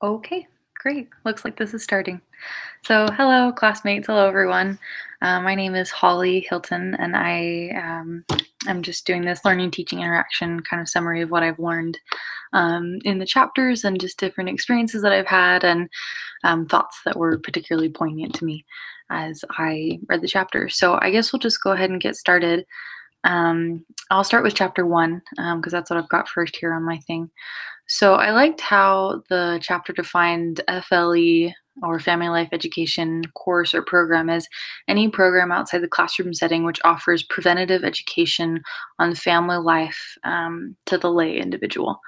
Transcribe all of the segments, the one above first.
Okay, great. Looks like this is starting. So, hello, classmates. Hello, everyone. My name is Holly Hilton, and I'm just doing this learning teaching interaction kind of summary of what I've learned in the chapters and just different experiences that I've had and thoughts that were particularly poignant to me as I read the chapter. So, I guess we'll just go ahead and get started. I'll start with chapter one because that's what I've got first here on my thing. So I liked how the chapter defined FLE or Family Life Education course or program as any program outside the classroom setting which offers preventative education on family life to the lay individual.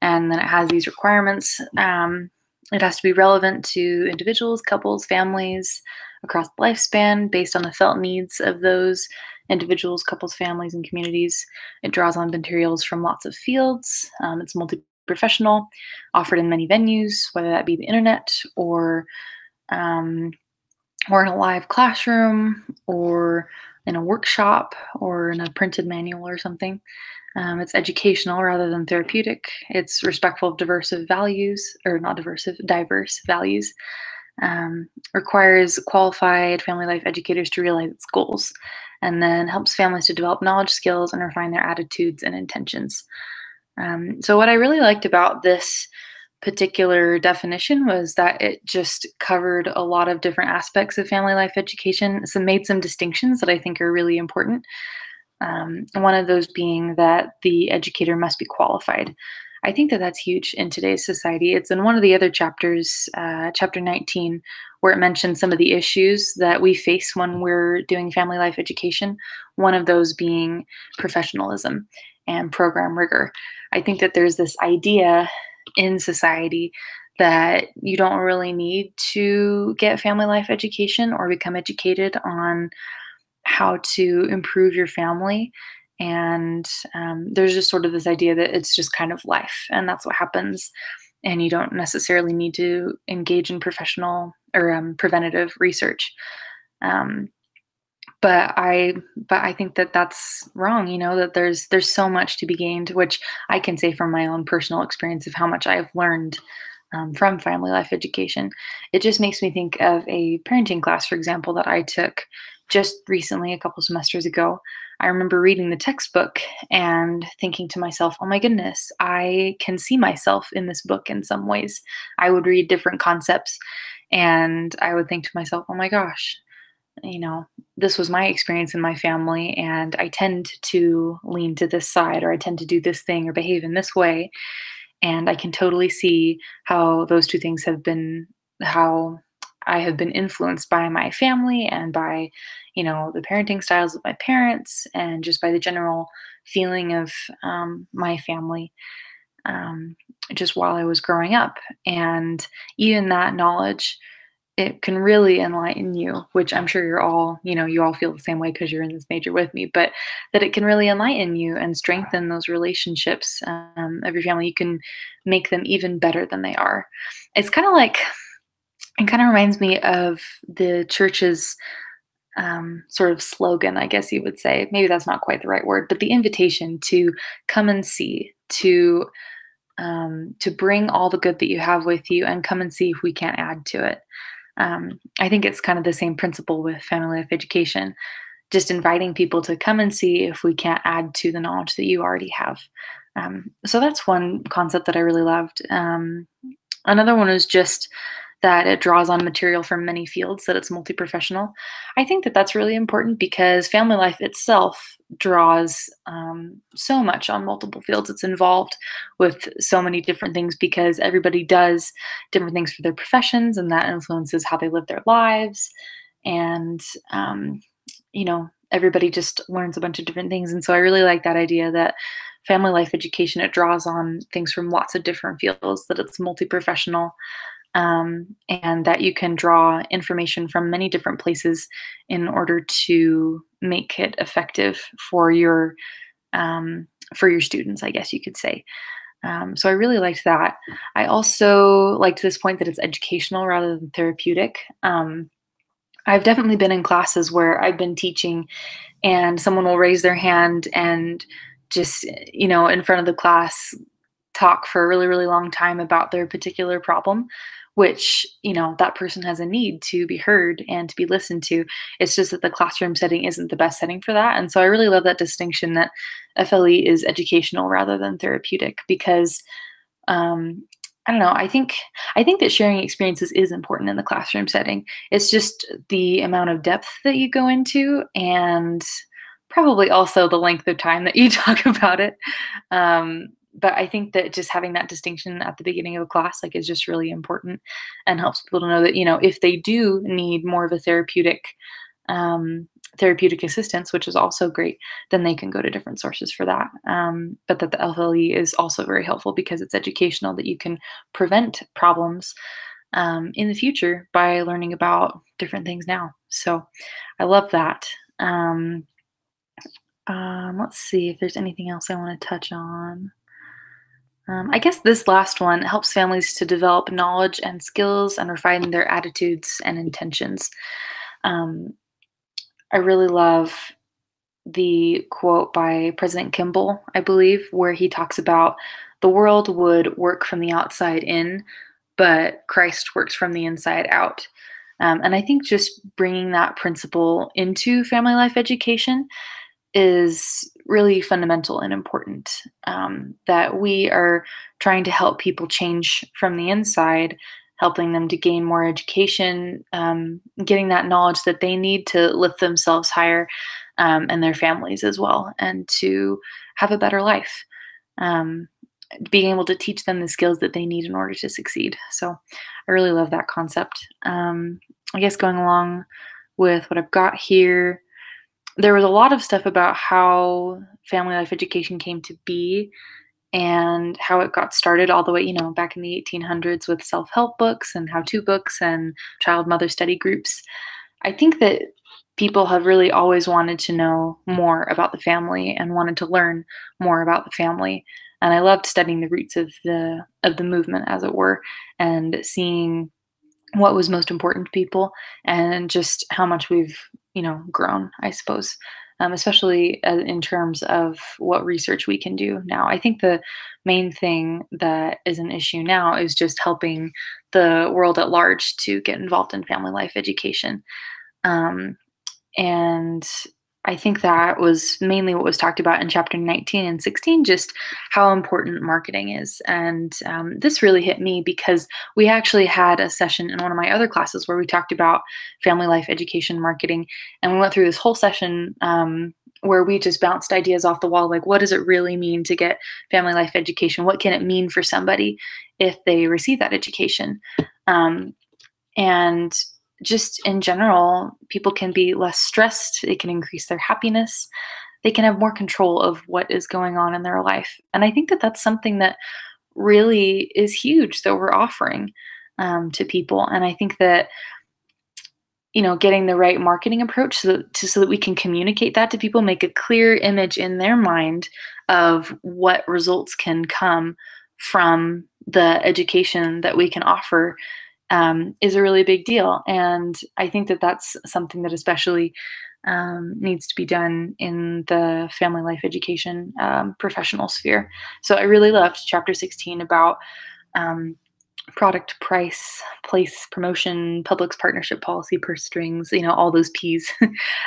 And then it has these requirements. It has to be relevant to individuals, couples, families across the lifespan based on the felt needs of those individuals, couples, families, and communities. It draws on materials from lots of fields. It's multi-professional, offered in many venues, whether that be the internet um, or in a live classroom or in a workshop or in a printed manual or something. It's educational rather than therapeutic. It's respectful of diverse values. Requires qualified family life educators to realize its goals, and then helps families to develop knowledge, skills, and refine their attitudes and intentions. So, what I really liked about this particular definition was that it just covered a lot of different aspects of family life education. So, made some distinctions that I think are really important. One of those being that the educator must be qualified. I think that that's huge in today's society. It's in one of the other chapters, chapter 19, where it mentions some of the issues that we face when we're doing family life education, one of those being professionalism and program rigor. I think that there's this idea in society that you don't really need to get family life education or become educated on how to improve your family. And there's just sort of this idea that it's just kind of life, and that's what happens. And you don't necessarily need to engage in professional or preventative research. Um, but I think that that's wrong. You know that there's so much to be gained, which I can say from my own personal experience of how much I have learned from family life education. It just makes me think of a parenting class, for example, that I took just recently, a couple semesters ago. I remember reading the textbook and thinking to myself, oh my goodness, I can see myself in this book in some ways. I would read different concepts and I would think to myself, oh my gosh, you know, this was my experience in my family, and I tend to lean to this side, or I tend to do this thing or behave in this way. And I can totally see how those two things have been, how I have been influenced by my family and by, the parenting styles of my parents and just by the general feeling of my family um, just while I was growing up. And even that knowledge, it can really enlighten you, which I'm sure you all feel the same way because you're in this major with me, but that it can really enlighten you and strengthen those relationships of your family. You can make them even better than they are. It's kind of like, it kind of reminds me of the church's sort of slogan, I guess you would say. Maybe that's not quite the right word, but the invitation to come and see, to bring all the good that you have with you and come and see if we can't add to it. I think it's kind of the same principle with family life education, just inviting people to come and see if we can't add to the knowledge that you already have. So that's one concept that I really loved. Another one is just that it draws on material from many fields, that it's multi-professional. I think that that's really important because family life itself draws so much on multiple fields. It's involved with so many different things because everybody does different things for their professions, and that influences how they live their lives. And, everybody just learns a bunch of different things. And so I really like that idea that family life education, it draws on things from lots of different fields, that it's multi-professional, and that you can draw information from many different places in order to make it effective for your students, I guess you could say. So I really liked that. I also liked this point that it's educational rather than therapeutic. I've definitely been in classes where I've been teaching and someone will raise their hand and just, in front of the class talk for a really, really long time about their particular problem, which, that person has a need to be heard and to be listened to. It's just that the classroom setting isn't the best setting for that. And so I really love that distinction that FLE is educational rather than therapeutic because um, I don't know. I think that sharing experiences is important in the classroom setting. It's just the amount of depth that you go into and probably also the length of time that you talk about it. But I think that just having that distinction at the beginning of a class like is just really important and helps people to know that, if they do need more of a um, therapeutic assistance, which is also great, then they can go to different sources for that. But that the FLE is also very helpful because it's educational that you can prevent problems in the future by learning about different things now. So I love that. Let's see if there's anything else I want to touch on. I guess this last one helps families to develop knowledge and skills and refine their attitudes and intentions. Um, I really love the quote by President Kimball, I believe, where he talks about the world would work from the outside in, but Christ works from the inside out. And I think just bringing that principle into family life education is really fundamental and important. That we are trying to help people change from the inside, helping them to gain more education, getting that knowledge that they need to lift themselves higher and their families as well, and to have a better life. Um, Being able to teach them the skills that they need in order to succeed. So I really love that concept. I guess going along with what I've got here, there was a lot of stuff about how family life education came to be and how it got started all the way, back in the 1800s with self-help books and how-to books and child mother study groups. I think that people have really always wanted to know more about the family and wanted to learn more about the family. And I loved studying the roots of the movement, as it were, and seeing what was most important to people and just how much we've grown, I suppose, especially in terms of what research we can do now. I think the main thing that is an issue now is just helping the world at large to get involved in family life education. um, and I think that was mainly what was talked about in chapter 19 and 16, just how important marketing is. And this really hit me because we actually had a session in one of my other classes where we talked about family life education marketing. And we went through this whole session where we just bounced ideas off the wall, like, what does it really mean to get family life education? What can it mean for somebody if they receive that education? And just in general, people can be less stressed, they can increase their happiness, they can have more control of what is going on in their life. And I think that that's something that really is huge that we're offering to people. And I think that, getting the right marketing approach so that we can communicate that to people, make a clear image in their mind of what results can come from the education that we can offer is a really big deal. And I think that that's something that especially needs to be done in the family life education professional sphere. So I really loved chapter 16 about um, product, price, place, promotion, public's partnership policy, purse strings, all those P's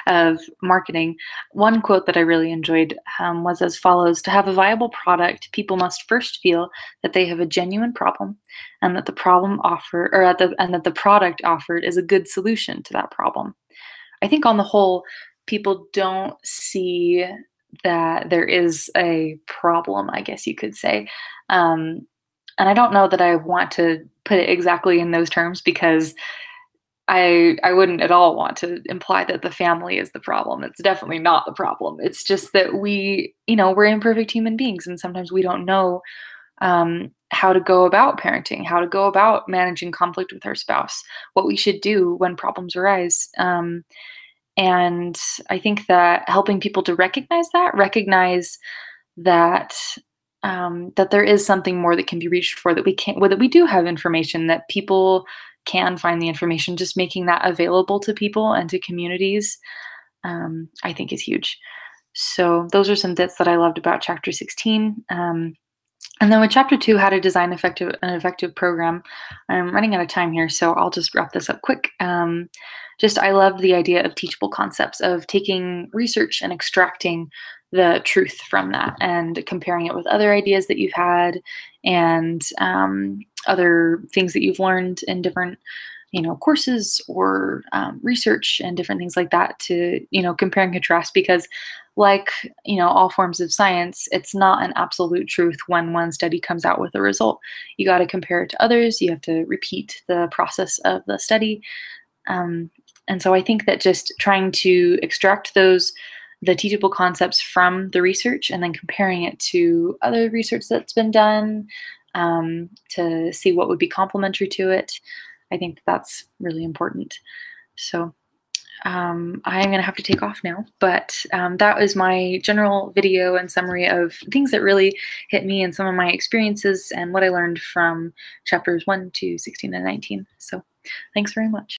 of marketing. One quote that I really enjoyed was as follows: to have a viable product, people must first feel that they have a genuine problem and that the problem offer or at the and that the product offered is a good solution to that problem. I think on the whole, people don't see that there is a problem, I guess you could say. Um, and I don't know that I want to put it exactly in those terms because I wouldn't at all want to imply that the family is the problem. It's definitely not the problem. It's just that we're imperfect human beings, and sometimes we don't know how to go about parenting, how to go about managing conflict with our spouse, what we should do when problems arise. And I think that helping people to recognize that that there is something more that can be reached for, that we can, well, that we do have information, that people can find the information. Just making that available to people and to communities, I think, is huge. So those are some bits that I loved about chapter 16. And then with chapter 2, how to design an effective program, I'm running out of time here, so I'll just wrap this up quick. Just I love the idea of teachable concepts, of taking research and extracting the truth from that and comparing it with other ideas that you've had and other things that you've learned in different courses or research and different things like that to compare and contrast, because like all forms of science, it's not an absolute truth when one study comes out with a result. You got to compare it to others. You have to repeat the process of the study. um, and so I think that just trying to extract the teachable concepts from the research and then comparing it to other research that's been done, to see what would be complementary to it. I think that that's really important. So I'm going to have to take off now, but that was my general video and summary of things that really hit me and some of my experiences and what I learned from chapters 1 to 16 and 19. So thanks very much.